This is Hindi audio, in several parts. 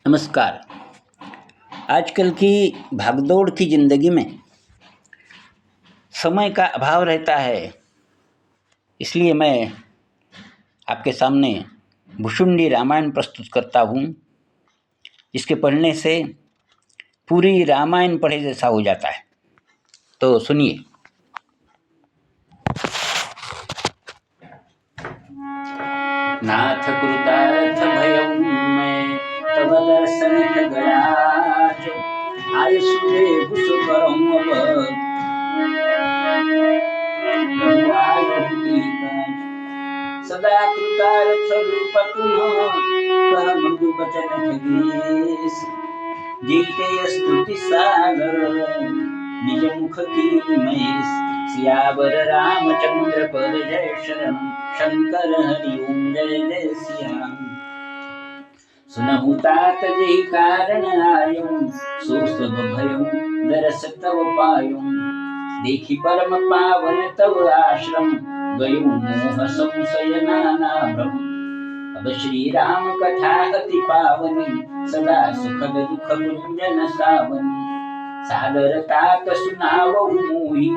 नमस्कार। आजकल की भागदौड़ की ज़िंदगी में समय का अभाव रहता है, इसलिए मैं आपके सामने भुशुंडी रामायण प्रस्तुत करता हूँ, जिसके पढ़ने से पूरी रामायण पढ़े जैसा हो जाता है। तो सुनिए। नाथ कृतार्थ भयं मैं तब दर्शन खगराज आय सुदेव सुकरम सदा कृतार्थ रूप तुम कह मृदु बचन खगेश जीते स्तुति सागर निज मुख की महेश सियावर रामचंद्र पद जय शरण शंकर हरि ओम जय जय सियाराम। सुनहु तात जेहि कारण आयो सो सब भयो दरस तव पायो देखि परम पावन तव आश्रम गयो मोह संशय नाना भ्रम। अब श्री राम कथा अति पावनी सदा सुखद दुख गुंजन सावनी सादर तात सुनावहु मोहि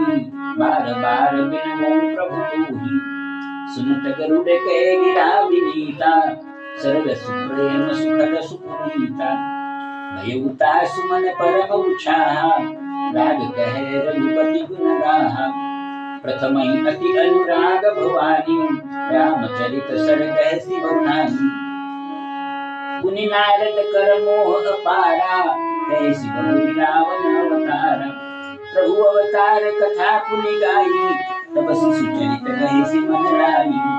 बार बार बिनमो प्रभु तोहि। सुनत गरुड़ के गिरा विनीता सरल सुप्रेम सुखद सुपुनीता भयउता सुमन परम उछाहा राग कहे रघुपति गुण गाहा। प्रथम अति अनुराग भवानी रामचरित सर कह सिवनानी मुनि नारद कर मोह पारा कैसी बहुरी रावण अवतारा। प्रभु अवतार कथा पुनि गाई तब शिशु चरित कहे सि मन लाई।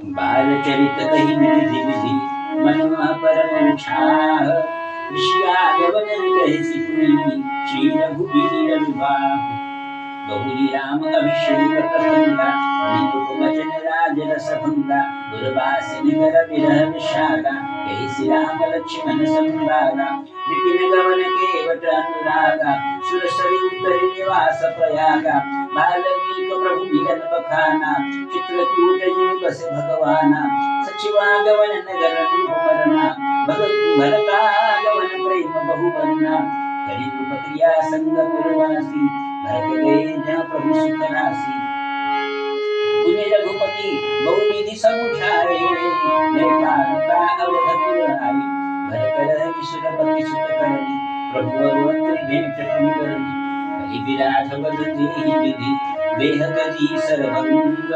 बाल चरित कही निधि विधि मन परम छाह ऋषियागवन कहे सि पुनि श्री रघुबीर विवाह। बहुरी राम अभिषेक प्रसंगा निरुप वचन राज रस भंगा दुर्वासिन कर विरह विषादा कैसी राम लक्ष्मण संवादा। विपिन गमन केवट अनुरागा सुरसरी उतर निवास प्रयागा बाल्मीक प्रभु मिलन बखाना चित्रकूट जिमि बस भगवाना। सचिवागवन नगर नृप मरना भरतागवन प्रेम बहु बरना करि नृप क्रिया संग पुरवासी भरत गए जहाँ प्रभु सुख राशि। पुनि रघुपति बहु विधि समुझाए निर्माता अवधपुर आए भरत रह विसुरपति सुत करनी प्रभु अवतरि भेंट पुनि करनी कहि विराट बदति विधि देह तजी सरभंग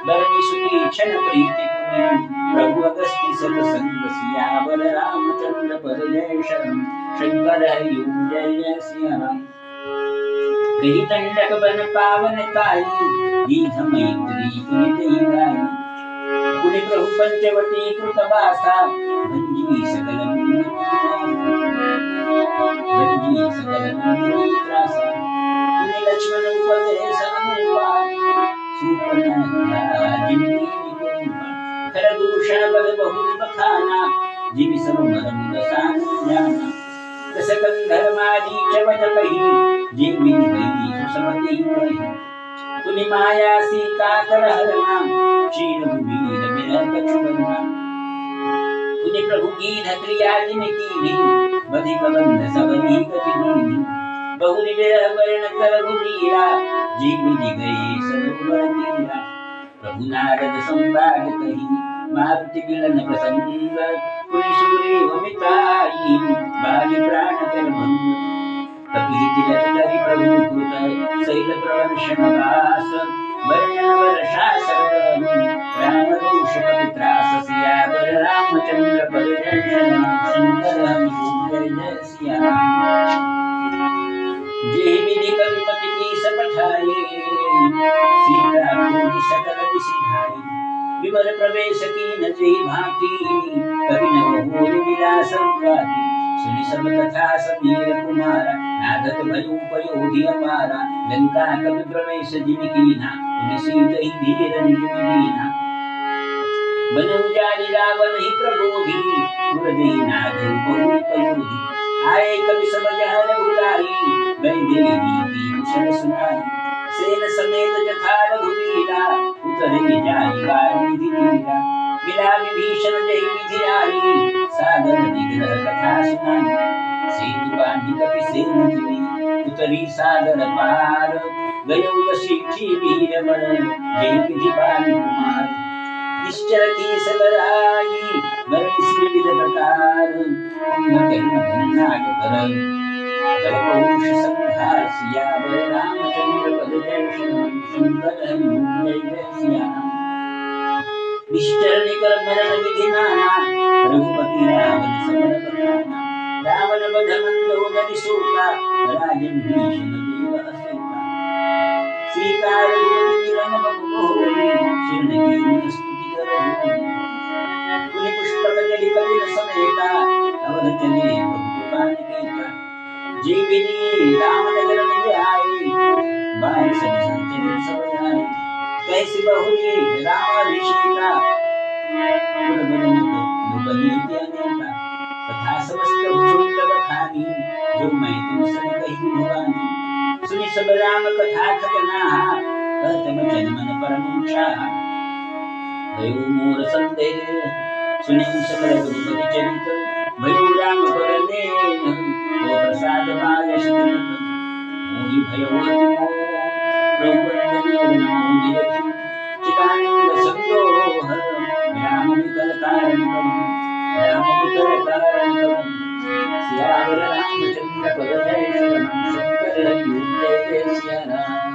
बरनि सुती क्षण प्रीति पुनि प्रभु अगस्ति सतसंग सियावर रामचंद्र पद जय शरण शंकर हरि ओम जय जय सियाराम। कही दंडक बन पावन ताई दीघ मैत्री पुनि दई गाई पुनि प्रभु पंचवटी कृत बासा भंजी सकल मुनि त्रासा पुनि लक्ष्मण उपदेश अनुपात सुपन जिनकी निकुंभा खर दूषण बल बहुल बखाना जिमि सब मरम दसान जाना कस कंधर्मादि चवट कही जिमि वही सुसमति कही पुनि माया सीता कर हरना श्री रघुबीर बिरह कछु बरना। पुनि प्रभु गीध क्रिया जिमि कीन्ही बधिक बंध सब गति दीन्ही बहुरि विरह वरण कर रघुबीरा जिमि गए सरोवर तीरा। प्रभु नारद संवाद कही मारुति मिलन प्रसंग पुनि सुग्रीव मिताई बाली प्राण कर भंग। कपि तिलक करि प्रभु कृत शैल प्रवर्षण वास वर्णन वर्षा सरदन राम रोष कपि त्रास सियावर रामचंद्र पद जय शरण शंकर हरि ओम जय जय सियाराम। जेहि विधि कविपति की सपठाए सीता खोज सकल दिशि ढाई विमल प्रवेश कीन जेहि भांति कवि न बहुरि विलास गाती। सुनि सब कथा समीर कुमारा नागत भयउ पयोधि अपारा लंका कवि प्रवेश जिमि कीन्हा पुनि सीतहि धीर निज दीन्हा। बन उजारि रावण ही प्रबोधि पुर दीनाथ बहुरि पयोधि आए कवि सब जहाँ रघुराई गए देवी की कुशल सुनाई सेन समेत जथा रघुवीरा उतरे जाई वारुनिधि तीरा मिला विभीषण जय विधि आई सागर विग्रह कथा सुनाई सेतु बांधी कपि सेन जिमी उतरी सागर पार गयो वशिष्ठी वीर बर जय विधि बाली कुमार निश्चर की सगराई मरणि सिर विध प्रकार कुंभकर्ण घननाग कर कलपौष संहार सियावर रामचंद्र पद दर्शन शंकर हरि जय जय सिया राम निश्चर निकर मरण विधि नाना रघुपति रावण समर बखाना रावण बध मंदोदरी सूता राजन भीषण देव असूता सीता रघुपति किरण बपु गोरी शरण की स्तुति कर जोरी पुनि पुष्पक जलि कपिल समेता अवध चले प्रभु कृपा निकेता जय विधि राम नगर में आए बाई सभी संचरित सब आए कैसी बहुरी राम अभिषेका गुणबनीति अनेका तथा समस्त भूषुंड बखानी जो मैं तुम सन कही भवानी सुनि सब राम कथा खगना कहत बचन मन परम उत्साह भयो मोर संदेह सुनि सकल रघुपति चरित भयो राम पद तो प्रसाद माय सुदिन मोहि भयवती मोह रघुवंदन मोहि रखी चिदानंद संदोह राम विकल कारण करुँ सियावर रामचंद्र पद जय शरण शंकर हरि जय जय सिया राम